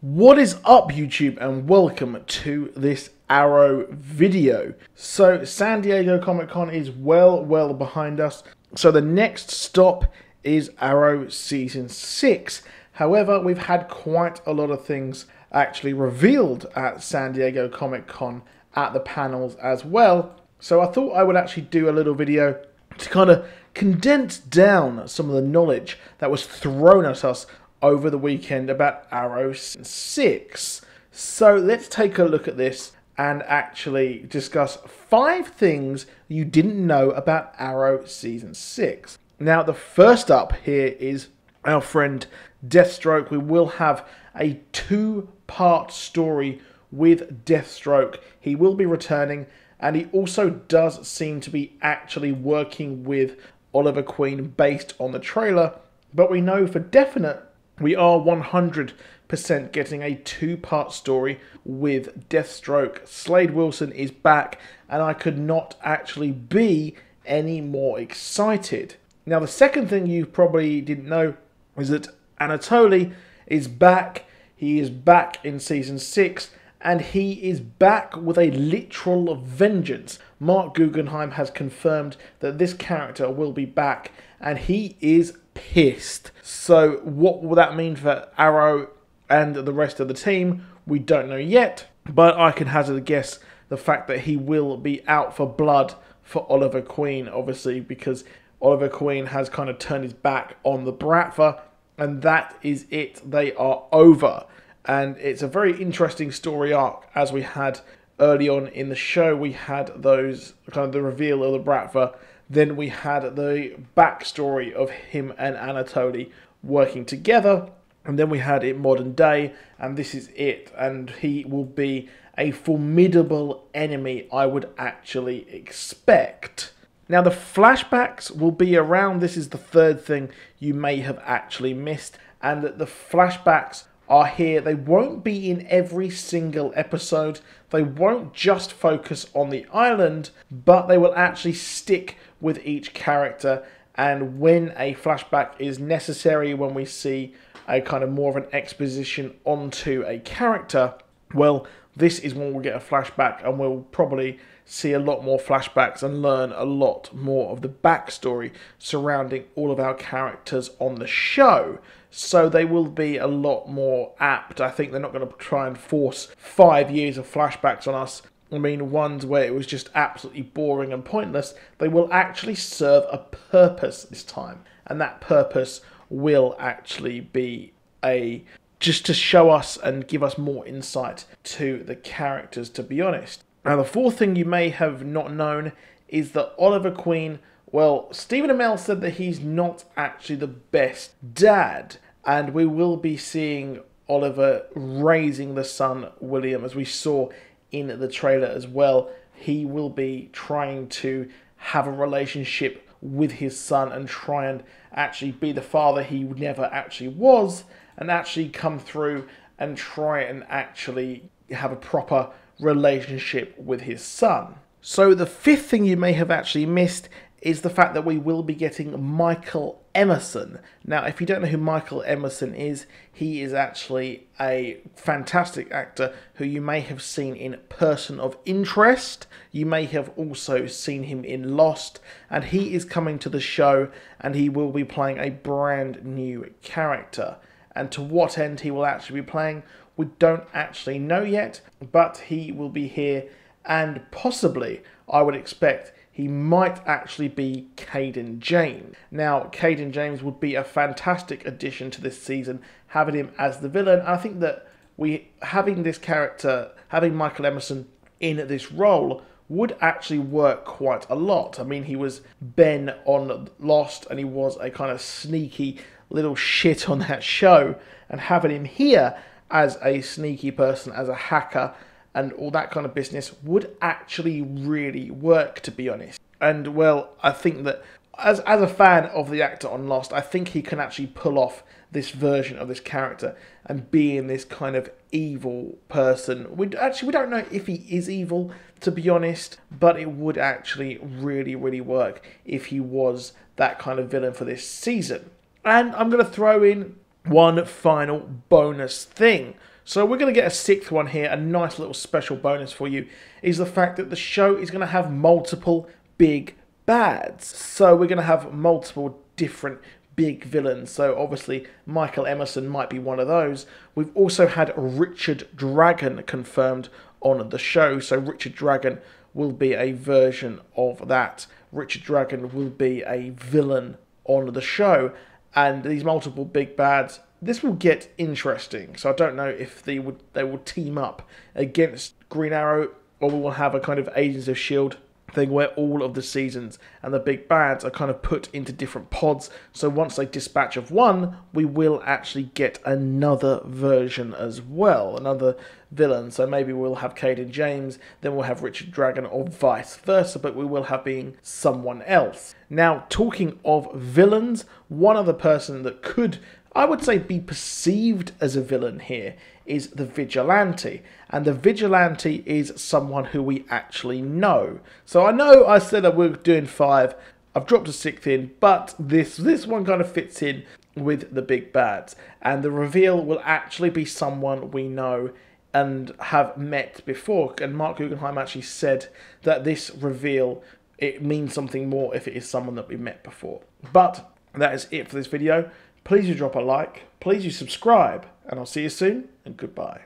What is up, YouTube, and welcome to this Arrow video. So San Diego Comic-Con is well behind us. So the next stop is Arrow Season 6. However, we've had quite a lot of things actually revealed at San Diego Comic-Con at the panels as well. So I thought I would actually do a little video to kind of condense down some of the knowledge that was thrown at us over the weekend about Arrow 6. So let's take a look at this and actually discuss 5 things you didn't know about Arrow Season 6. Now, the first up here is our friend Deathstroke. We will have a 2-part story with Deathstroke. He will be returning, and he also does seem to be actually working with Oliver Queen based on the trailer, but we know for definite we are 100% getting a 2-part story with Deathstroke. Slade Wilson is back, and I could not actually be any more excited. Now, the second thing you probably didn't know is that Anatoly is back. He is back in Season 6, and he is back with a literal vengeance. Mark Guggenheim has confirmed that this character will be back, and he is pissed. So what will that mean for Arrow and the rest of the team? We don't know yet, but I can hazard a guess the fact that he will be out for blood for Oliver Queen, obviously, because Oliver Queen has kind of turned his back on the Bratva, and that is it. They are over. And it's a very interesting story arc, as we had early on in the show. We had those kind of the reveal of the Bratva. Then we had the backstory of him and Anatoly working together. And then we had it modern day, and this is it. And he will be a formidable enemy, I would actually expect. Now, the flashbacks will be around. This is the third thing you may have actually missed. And the flashbacks are here. They won't be in every single episode. They won't just focus on the island, but they will actually stick with each character. And when a flashback is necessary, when we see a kind of more of an exposition onto a character, well, this is when we'll get a flashback, and we'll probably see a lot more flashbacks and learn a lot more of the backstory surrounding all of our characters on the show. So they will be a lot more apt. I think they're not going to try and force 5 years of flashbacks on us. I mean, ones where it was just absolutely boring and pointless. They will actually serve a purpose this time. And that purpose will actually be just to show us and give us more insight to the characters, to be honest. Now, the fourth thing you may have not known is that Oliver Queen, well, Stephen Amell said that he's not actually the best dad. And we will be seeing Oliver raising the son, William, as we saw in the trailer as well. He will be trying to have a relationship with his son and try and actually be the father he never actually was, and actually come through and try and actually have a proper relationship with his son. So the fifth thing you may have actually missed is the fact that we will be getting Michael Emerson. Now, if you don't know who Michael Emerson is, he is actually a fantastic actor who you may have seen in Person of Interest. You may have also seen him in Lost, and he is coming to the show, and he will be playing a brand new character. And to what end he will actually be playing, we don't actually know yet, but he will be here, and possibly, I would expect, he might actually be Caden James. Now, Caden James would be a fantastic addition to this season, having him as the villain. I think that having this character, having Michael Emerson in this role, would actually work quite a lot. I mean, he was Ben on Lost, and he was a kind of sneaky little shit on that show, and having him here as a sneaky person, as a hacker, and all that kind of business would actually really work, to be honest. And, well, I think that as a fan of the actor on Lost, I think he can actually pull off this version of this character and being this kind of evil person. We don't know if he is evil, to be honest, but it would actually really work if he was that kind of villain for this season. And I'm going to throw in one final bonus thing. So we're going to get a sixth one here. A nice little special bonus for you is the fact that the show is going to have multiple big bads. So we're going to have multiple different big villains. So obviously Michael Emerson might be one of those. We've also had Richard Dragon confirmed on the show. So Richard Dragon will be a version of that. Richard Dragon will be a villain on the show. And these multiple big bads, this will get interesting. So I don't know if they will team up against Green Arrow, or we will have a kind of Agents of S.H.I.E.L.D. thing where all of the seasons and the big bads are kind of put into different pods. So once they dispatch of one, we will actually get another version as well, another villain. So maybe we'll have Caden James, then we'll have Richard Dragon, or vice versa, but we will have being someone else. Now, talking of villains, one other person that could, I would say, be perceived as a villain here is the Vigilante. And the Vigilante is someone who we actually know. So I know I said that we're doing 5. I've dropped a 6th in, but this one kind of fits in with the big bads. And the reveal will actually be someone we know and have met before. And Mark Guggenheim actually said that this reveal, it means something more if it is someone that we met before. But that is it for this video. Please do drop a like, please do subscribe, and I'll see you soon, and goodbye.